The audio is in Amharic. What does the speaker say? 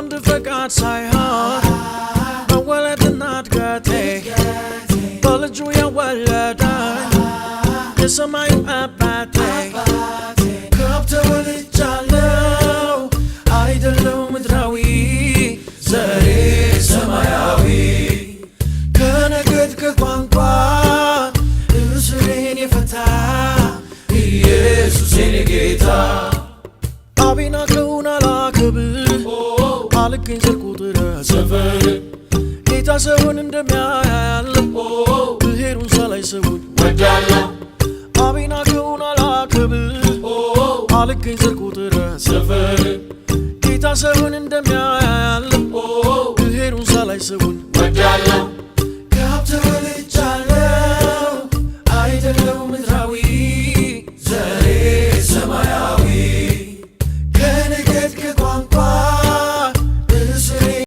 ፈቃድ ሳይሆን መወለድና እድገቴ በልጁ የወለደኝ የሰማዩ አባቴ ከሀብት ተወልጃለሁ አይደለሁ ምድራዊ ዘሬ ሰማያዊ ከነገድ ከቋንቋ እስሬን የፈታ ኢየሱስ የኔ ጌታ አቢናከውን አላከብር አልገኝ ዘር ቁጥር ሰፈር ጌታ ሰውን እንደሚያያል ብሔሩን ሳላይ ሰውን ወዳለሁ አቢናከውን አላከብር አልገኝ ዘር ቁጥር ሰፈር ጌታ ሰውን እንደሚያያል ብሔሩን ሳላይ ሰውን